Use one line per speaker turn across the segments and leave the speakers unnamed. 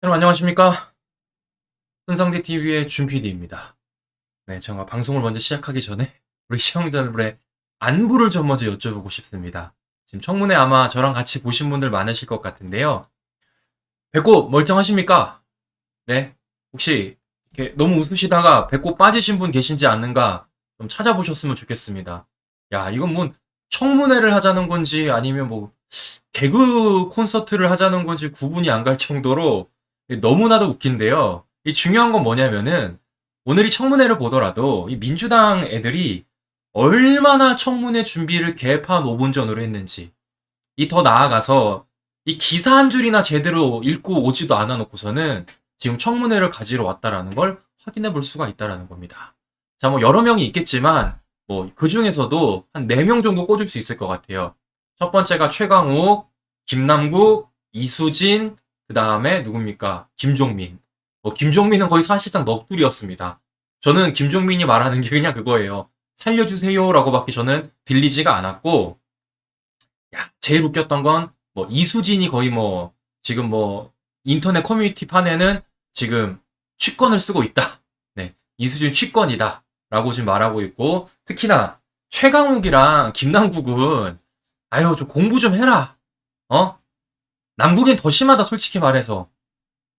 여러분 안녕하십니까? 손상대 TV의 준 PD입니다. 네, 제가 방송을 먼저 시작하기 전에 우리 시청자들의 안부를 좀 먼저 여쭤보고 싶습니다. 지금 청문회 아마 저랑 같이 보신 분들 많으실 것 같은데요. 배꼽 멀쩡하십니까? 네, 혹시 이렇게 너무 웃으시다가 배꼽 빠지신 분 계신지 않는가 좀 찾아보셨으면 좋겠습니다. 야, 이건 뭐 청문회를 하자는 건지 아니면 뭐 개그 콘서트를 하자는 건지 구분이 안 갈 정도로 너무나도 웃긴데요. 이 중요한 건 뭐냐면은 오늘 이 청문회를 보더라도 이 민주당 애들이 얼마나 청문회 준비를 개판 5분 전으로 했는지, 이 더 나아가서 이 기사 한 줄이나 제대로 읽고 오지도 않아 놓고서는 지금 청문회를 가지러 왔다라는 걸 확인해 볼 수가 있다라는 겁니다. 자, 뭐 여러 명이 있겠지만 뭐 그 중에서도 한 4명 정도 꼽을 수 있을 것 같아요. 첫 번째가 최강욱, 김남국, 이수진, 그 다음에 누굽니까? 김종민. 김종민은 거의 사실상 넋두리였습니다. 저는 김종민이 말하는 게 그냥 그거예요. 살려주세요라고밖에 저는 들리지가 않았고, 야, 제일 웃겼던 건 이수진이 거의 지금 인터넷 커뮤니티 판에는 지금 취권을 쓰고 있다. 네, 이수진 취권이다. 라고 지금 말하고 있고, 특히나 최강욱이랑 김남국은 아유, 좀 공부 좀 해라. 어? 남국인 더 심하다, 솔직히 말해서.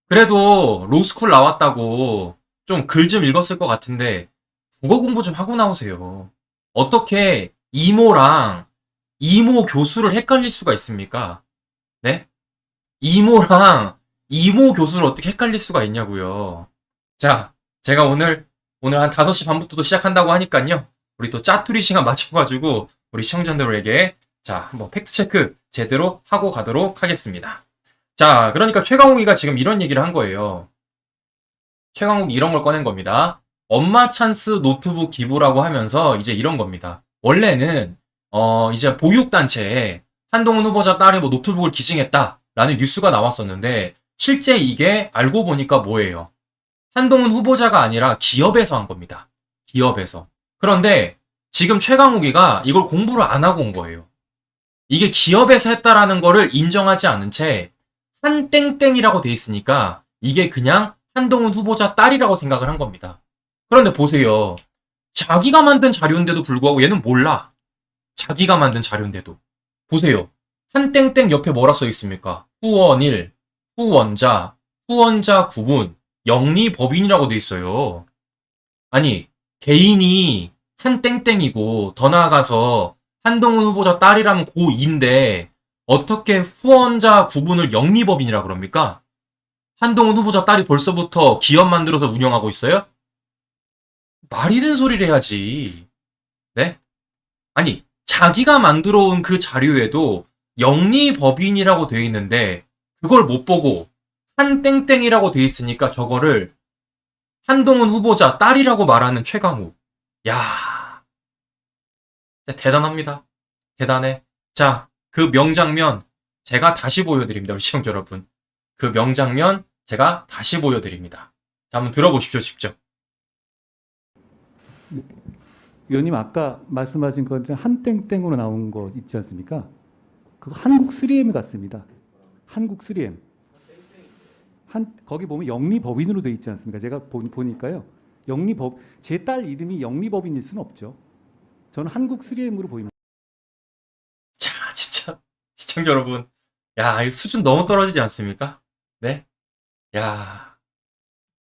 그래도 로스쿨 나왔다고 좀 글 좀 읽었을 것 같은데 국어 공부 좀 하고 나오세요. 어떻게 이모랑 이모 교수를 헷갈릴 수가 있습니까? 네? 이모랑 이모 교수를 어떻게 헷갈릴 수가 있냐고요. 자, 제가 오늘 한 5시 반부터 시작한다고 하니까요. 우리 또 짜투리 시간 맞춰가지고 우리 시청자들에게 자, 한번 팩트체크 제대로 하고 가도록 하겠습니다. 자, 그러니까 최강욱이가 지금 이런 얘기를 한 거예요. 최강욱이 이런 걸 꺼낸 겁니다. 엄마 찬스 노트북 기부라고 하면서 이제 이런 겁니다. 원래는 이제 보육단체에 한동훈 후보자 딸이 노트북을 기증했다라는 뉴스가 나왔었는데 실제 이게 알고 보니까 뭐예요? 한동훈 후보자가 아니라 기업에서 한 겁니다. 기업에서. 그런데 지금 최강욱이가 이걸 공부를 안 하고 온 거예요. 이게 기업에서 했다라는 거를 인정하지 않은 채 한땡땡이라고 돼 있으니까 이게 그냥 한동훈 후보자 딸이라고 생각을 한 겁니다. 그런데 보세요. 자기가 만든 자료인데도 불구하고 얘는 몰라. 자기가 만든 자료인데도. 보세요. 한땡땡 옆에 뭐라 써 있습니까? 후원일, 후원자, 후원자 구분, 영리법인이라고 돼 있어요. 아니, 개인이 한땡땡이고 더 나아가서 한동훈 후보자 딸이라면 고2인데 어떻게 후원자 구분을 영리법인이라 그럽니까? 한동훈 후보자 딸이 벌써부터 기업 만들어서 운영하고 있어요? 말이 되는 소리를 해야지. 네? 아니, 자기가 만들어 온 그 자료에도 영리법인이라고 돼 있는데 그걸 못 보고 한땡땡이라고 돼 있으니까 저거를 한동훈 후보자 딸이라고 말하는 최강욱. 야, 대단합니다. 대단해. 자, 그 명장면 제가 다시 보여드립니다. 우리 시청자 여러분. 그 명장면 제가 다시 보여드립니다. 자, 한번 들어보십시오. 직접.
의원님 아까 말씀하신 것 한땡땡으로 나온 거 있지 않습니까? 그거 한국 3M 같습니다. 한국 3M. 거기 보면 영리법인으로 돼 있지 않습니까? 제가 보니까요. 제 딸 이름이 영리법인일 수는 없죠. 저는 한국 3M으로 보입니다.
자, 진짜 시청자 여러분. 야, 이 수준 너무 떨어지지 않습니까? 네? 야,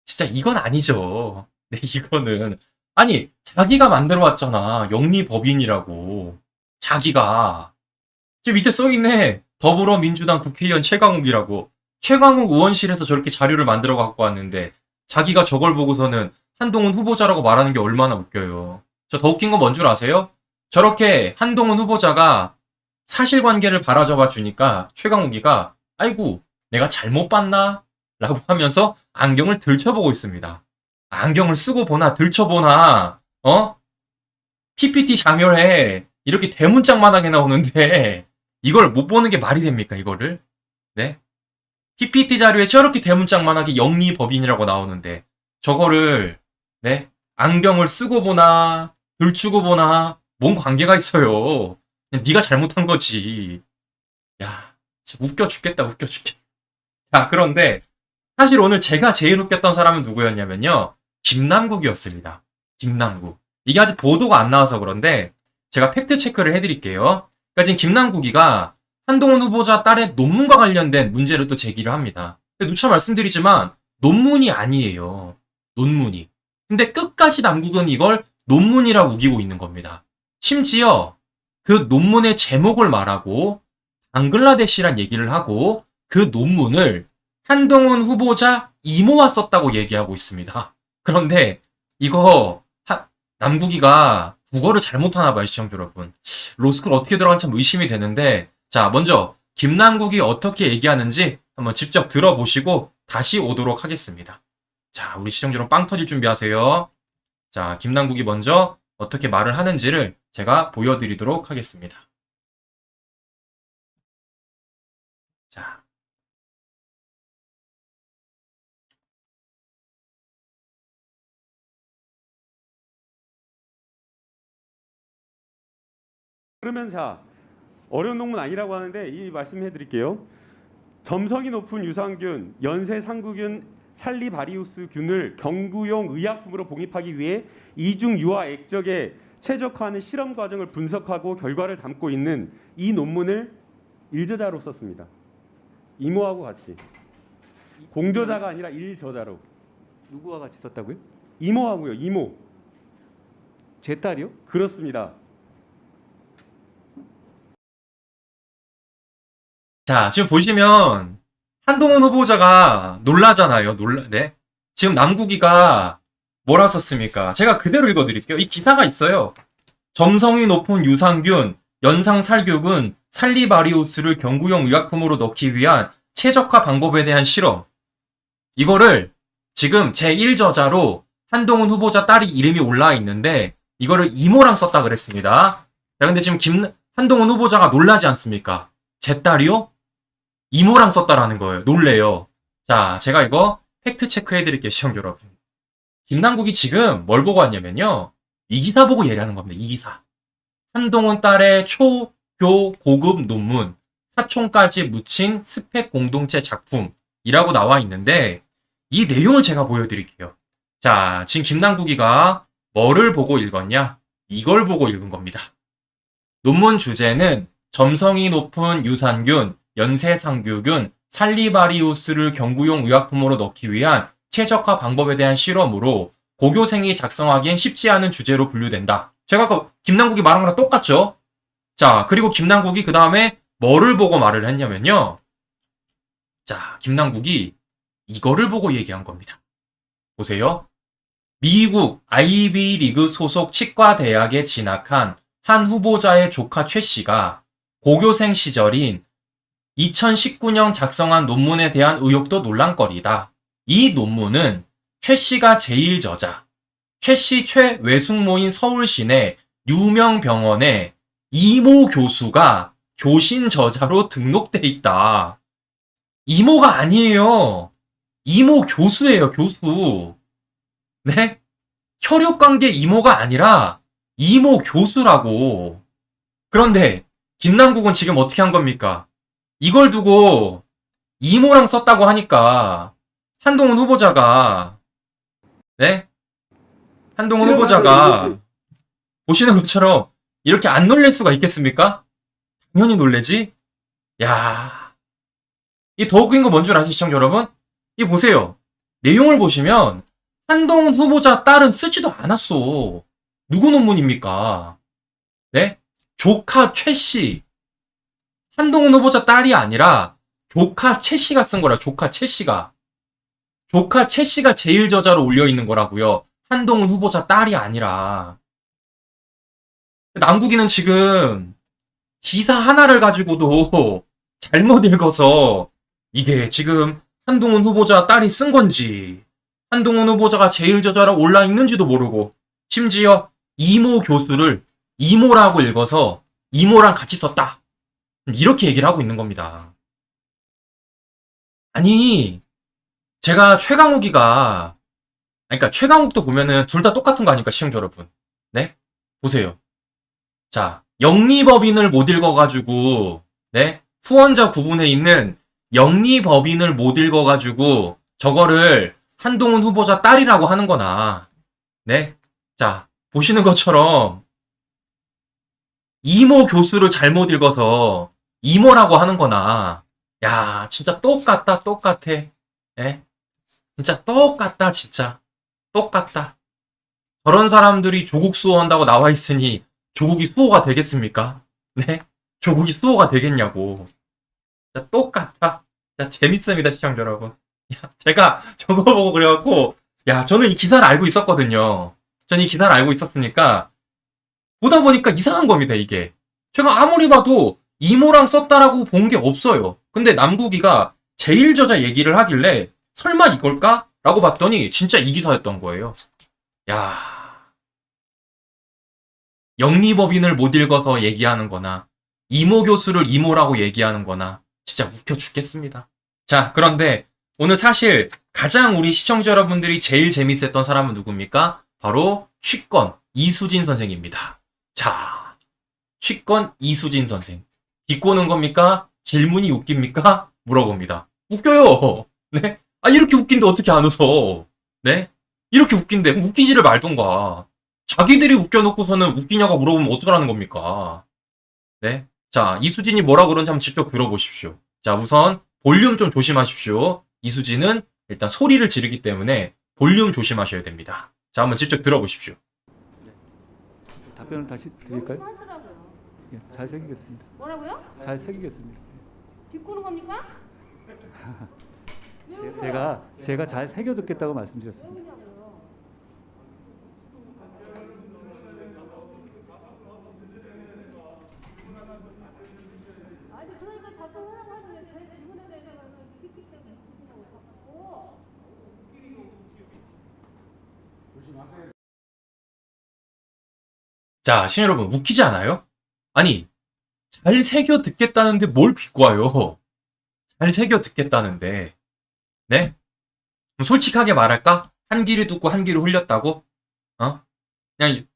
진짜 이건 아니죠. 네, 이거는. 아니, 자기가 만들어 왔잖아. 영리법인이라고. 자기가. 저 밑에 써있네. 더불어민주당 국회의원 최강욱이라고. 최강욱 의원실에서 저렇게 자료를 만들어 갖고 왔는데 자기가 저걸 보고서는 한동훈 후보자라고 말하는 게 얼마나 웃겨요. 저 더 웃긴 건 뭔 줄 아세요? 저렇게 한동훈 후보자가 사실관계를 바라잡아 주니까 최강욱이가 아이고 내가 잘못 봤나? 라고 하면서 안경을 들춰보고 있습니다. 안경을 쓰고 보나 들춰보나 PPT 장열에 이렇게 대문짝만하게 나오는데 이걸 못 보는 게 말이 됩니까 이거를? 네? PPT 자료에 저렇게 대문짝만하게 영리법인이라고 나오는데 저거를 네? 안경을 쓰고 보나 들추고 보나 뭔 관계가 있어요. 그냥 네가 잘못한 거지. 야, 진짜 웃겨 죽겠다 웃겨 죽겠다. 자, 그런데 사실 오늘 제가 제일 웃겼던 사람은 누구였냐면요. 김남국이었습니다. 김남국. 이게 아직 보도가 안 나와서 그런데 제가 팩트 체크를 해드릴게요. 그러니까 지금 김남국이가 한동훈 후보자 딸의 논문과 관련된 문제를 또 제기를 합니다. 누차 말씀드리지만 논문이 아니에요. 논문이. 근데 끝까지 남국은 이걸 논문이라고 우기고 있는 겁니다. 심지어 그 논문의 제목을 말하고 방글라데시란 얘기를 하고 그 논문을 한동훈 후보자 이모가 썼다고 얘기하고 있습니다. 그런데 이거 남국이가 국어를 잘못하나 봐요, 시청자 여러분. 로스쿨 어떻게 들어간지 참 의심이 되는데 자, 먼저 김남국이 어떻게 얘기하는지 한번 직접 들어보시고 다시 오도록 하겠습니다. 자, 우리 시청자 여러분 빵 터질 준비하세요. 자, 김남국이 먼저 어떻게 말을 하는지를 제가 보여드리도록 하겠습니다. 자.
그러면 자, 어려운 논문 아니라고 하는데 이 말씀해 드릴게요. 점성이 높은 유산균, 연쇄 상구균, 살리바리우스균을 경구용 의약품으로 봉입하기 위해 이중 유아 액적에 최적화하는 실험 과정을 분석하고 결과를 담고 있는 이 논문을 일저자로 썼습니다. 이모하고 같이. 공저자가 아니라 일저자로.
누구와 같이 썼다고요?
이모하고요. 이모.
제 딸이요?
그렇습니다.
자, 지금 보시면 한동훈 후보자가 놀라잖아요. 네. 지금 남국이가 뭐라 썼습니까? 제가 그대로 읽어드릴게요. 이 기사가 있어요. 점성이 높은 유산균, 연상살균, 살리바리우스를 경구용 의약품으로 넣기 위한 최적화 방법에 대한 실험. 이거를 지금 제1저자로 한동훈 후보자 딸이 이름이 올라와 있는데 이거를 이모랑 썼다 그랬습니다. 자, 근데 지금 한동훈 후보자가 놀라지 않습니까? 제 딸이요? 이모랑 썼다라는 거예요. 놀래요. 자, 제가 이거 팩트 체크 해드릴게요, 시청자 여러분. 김남국이 지금 뭘 보고 왔냐면요. 이 기사 보고 얘기하는 겁니다. 이 기사. 한동훈 딸의 초교 고급 논문, 사촌까지 묻힌 스펙 공동체 작품이라고 나와 있는데 이 내용을 제가 보여드릴게요. 자, 지금 김남국이가 뭐를 보고 읽었냐? 이걸 보고 읽은 겁니다. 논문 주제는 점성이 높은 유산균, 연쇄상규균, 살리바리우스를 경구용 의약품으로 넣기 위한 최적화 방법에 대한 실험으로 고교생이 작성하기엔 쉽지 않은 주제로 분류된다. 제가 아까 김남국이 말한 거랑 똑같죠? 자, 그리고 김남국이 그 다음에 뭐를 보고 말을 했냐면요. 자, 김남국이 이거를 보고 얘기한 겁니다. 보세요. 미국 아이비리그 소속 치과대학에 진학한 한 후보자의 조카 최 씨가 고교생 시절인 2019년 작성한 논문에 대한 의혹도 논란거리다. 이 논문은 최 씨가 제1저자, 최 씨 최외숙모인 서울 시내 유명 병원에 이모 교수가 교신 저자로 등록돼 있다. 이모가 아니에요. 이모 교수예요, 교수. 네? 혈육관계 이모가 아니라 이모 교수라고. 그런데 김남국은 지금 어떻게 한 겁니까? 이걸 두고 이모랑 썼다고 하니까 한동훈 후보자가 네? 한동훈 후보자가 보시는 것처럼 이렇게 안 놀랄 수가 있겠습니까? 당연히 놀래지? 야, 이 더 웃긴 거 뭔 줄 아시죠, 시청자 여러분? 이 보세요. 내용을 보시면 한동훈 후보자 딸은 쓰지도 않았어. 누구 논문입니까? 네? 조카 최 씨. 한동훈 후보자 딸이 아니라 조카 최 씨가 쓴 거라, 조카 최 씨가. 조카 최 씨가 제1저자로 올려있는 거라고요. 한동훈 후보자 딸이 아니라. 남국이는 지금 기사 하나를 가지고도 잘못 읽어서 이게 지금 한동훈 후보자 딸이 쓴 건지 한동훈 후보자가 제1저자로 올라있는지도 모르고 심지어 이모 교수를 이모라고 읽어서 이모랑 같이 썼다. 이렇게 얘기를 하고 있는 겁니다. 아니, 제가 최강욱이가, 그러니까 최강욱도 보면은 둘 다 똑같은 거 아닙니까, 시청자 여러분. 네? 보세요. 자, 영리법인을 못 읽어가지고, 네? 후원자 구분에 있는 영리법인을 못 읽어가지고, 저거를 한동훈 후보자 딸이라고 하는 거나, 네? 자, 보시는 것처럼, 이모 교수를 잘못 읽어서 이모라고 하는 거나, 야, 진짜 똑같다, 똑같아. 예? 진짜 똑같다, 진짜. 똑같다. 저런 사람들이 조국 수호한다고 나와 있으니 조국이 수호가 되겠습니까? 네? 조국이 수호가 되겠냐고. 진짜 똑같아. 진짜 재밌습니다, 시청자 여러분. 야, 제가 저거 보고 그래갖고, 야, 저는 이 기사를 알고 있었거든요. 저는 이 기사를 알고 있었으니까, 보다 보니까 이상한 겁니다, 이게. 제가 아무리 봐도 이모랑 썼다라고 본 게 없어요. 근데 남국이가 제1저자 얘기를 하길래, 설마 이걸까? 라고 봤더니, 진짜 이 기사였던 거예요. 야, 영리법인을 못 읽어서 얘기하는 거나, 이모 교수를 이모라고 얘기하는 거나, 진짜 웃겨 죽겠습니다. 자, 그런데 오늘 사실 가장 우리 시청자 여러분들이 제일 재밌었던 사람은 누굽니까? 바로 취권 이수진 선생입니다. 자, 취권 이수진 선생. 비꼬는 겁니까? 질문이 웃깁니까? 물어봅니다. 웃겨요. 네? 아, 이렇게 웃긴데 어떻게 안 웃어? 네? 이렇게 웃긴데 웃기지를 말던가. 자기들이 웃겨놓고서는 웃기냐고 물어보면 어떡하라는 겁니까? 네? 자, 이수진이 뭐라 그런지 한번 직접 들어보십시오. 자, 우선 볼륨 좀 조심하십시오. 이수진은 일단 소리를 지르기 때문에 볼륨 조심하셔야 됩니다. 자, 한번 직접 들어보십시오.
답변을 다시 드릴까요?
하시라고요.
예, 잘 새기겠습니다.
뭐라고요?
잘 새기겠습니다.
비꼬는 겁니까? 왜 웃어요?
제가 잘 새겨 듣겠다고
왜
말씀드렸습니다.
웃냐고요? 아니 그러니까 답변하라고 하지 왜제 질문에 대해서는 킥킥 때문에 웃으냐고 자꾸.
자, 시청자 여러분, 웃기지 않아요? 아니, 잘 새겨 듣겠다는데 뭘 비꼬아요? 잘 새겨 듣겠다는데. 네? 그럼 솔직하게 말할까? 한 귀를 듣고 한 귀를 흘렸다고? 어? 그냥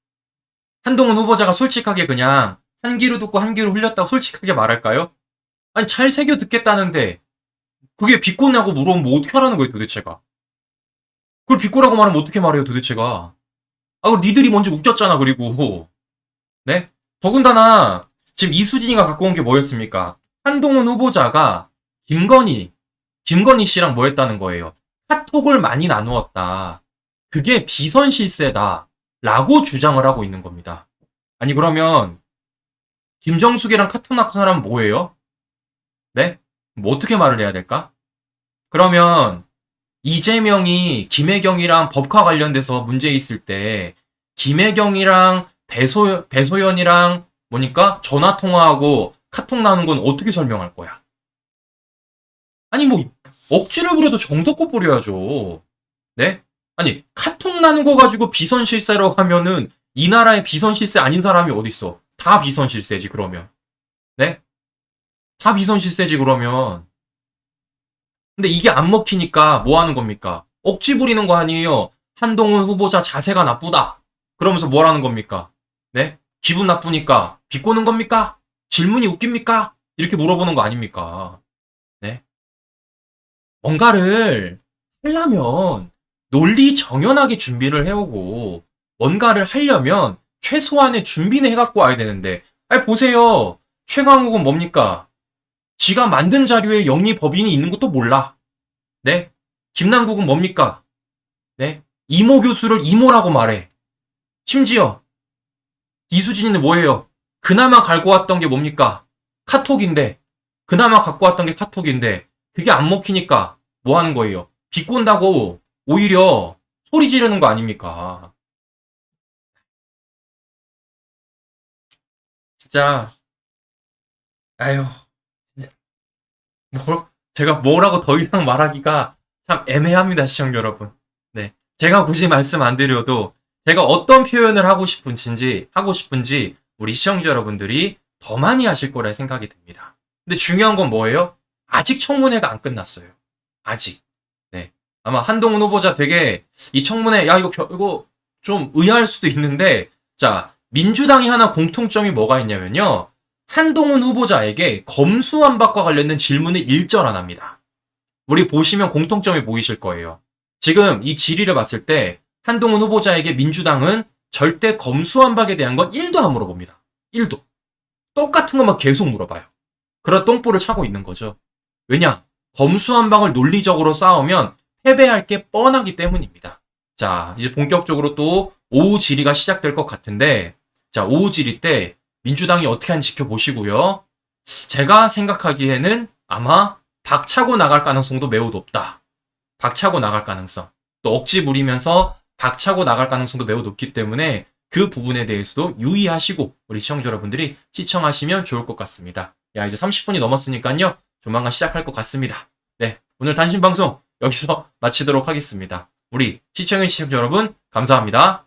한동훈 후보자가 솔직하게 그냥 한 귀로 듣고 한 귀로 흘렸다고 솔직하게 말할까요? 아니, 잘 새겨 듣겠다는데 그게 비꼬냐고 물어보면 뭐 어떻게 하라는 거예요, 도대체가? 그걸 비꼬라고 말하면 어떻게 말해요, 도대체가? 아, 그리고 니들이 먼저 웃겼잖아, 그리고. 네? 더군다나 지금 이수진이가 갖고 온 게 뭐였습니까? 한동훈 후보자가 김건희 씨랑 뭐 했다는 거예요? 카톡을 많이 나누었다. 그게 비선 실세다. 라고 주장을 하고 있는 겁니다. 아니, 그러면 김정숙이랑 카톡 나눈 사람은 뭐예요? 네? 뭐 어떻게 말을 해야 될까? 그러면 이재명이 김혜경이랑 법과 관련돼서 문제 있을 때 김혜경이랑 배소연이랑 뭐니까 전화 통화하고 카톡 나눈 건 어떻게 설명할 거야? 아니 뭐 억지를 부려도 정도껏 부려야죠. 네? 아니 카톡 나눈 거 가지고 비선 실세라고 하면은 이 나라에 비선 실세 아닌 사람이 어딨어? 다 비선 실세지 그러면. 네? 다 비선 실세지 그러면. 근데 이게 안 먹히니까 뭐 하는 겁니까? 억지 부리는 거 아니에요. 한동훈 후보자 자세가 나쁘다. 그러면서 뭘 하는 겁니까? 네? 기분 나쁘니까 비꼬는 겁니까? 질문이 웃깁니까? 이렇게 물어보는 거 아닙니까? 네? 뭔가를 하려면 논리 정연하게 준비를 해오고 뭔가를 하려면 최소한의 준비는 해갖고 와야 되는데 아니 보세요. 최강욱은 뭡니까? 지가 만든 자료에 영리법인이 있는 것도 몰라. 네? 김남국은 뭡니까? 네? 이모 교수를 이모라고 말해. 심지어 이수진이는 뭐예요? 그나마 갈고 왔던 게 뭡니까? 카톡인데 그나마 갖고 왔던 게 카톡인데 그게 안 먹히니까 뭐 하는 거예요? 비꼰다고 오히려 소리 지르는 거 아닙니까? 진짜 아유 제가 뭐라고 더 이상 말하기가 참 애매합니다, 시청자 여러분. 네. 제가 굳이 말씀 안 드려도 제가 어떤 표현을 하고 싶은지 우리 시청자 여러분들이 더 많이 하실 거라 생각이 듭니다. 근데 중요한 건 뭐예요? 아직 청문회가 안 끝났어요. 아직. 네. 아마 한동훈 후보자 되게 이 청문회 야 이거 좀 의아할 수도 있는데 자, 민주당이 하나 공통점이 뭐가 있냐면요. 한동훈 후보자에게 검수완박과 관련된 질문을 일절 안 합니다. 우리 보시면 공통점이 보이실 거예요. 지금 이 질의를 봤을 때 한동훈 후보자에게 민주당은 절대 검수완박에 대한 건 1도 안 물어봅니다. 1도. 똑같은 것만 계속 물어봐요. 그런 똥볼을 차고 있는 거죠. 왜냐? 검수완박을 논리적으로 싸우면 패배할 게 뻔하기 때문입니다. 자, 이제 본격적으로 또 오후 질의가 시작될 것 같은데, 자, 오후 질의 때 민주당이 어떻게 하는지 지켜보시고요. 제가 생각하기에는 아마 박차고 나갈 가능성도 매우 높다. 박차고 나갈 가능성. 또 억지 부리면서 박차고 나갈 가능성도 매우 높기 때문에 그 부분에 대해서도 유의하시고 우리 시청자 여러분들이 시청하시면 좋을 것 같습니다. 야, 이제 30분이 넘었으니까요. 조만간 시작할 것 같습니다. 네, 오늘 단신 방송 여기서 마치도록 하겠습니다. 우리 시청해주신 시청자 여러분 감사합니다.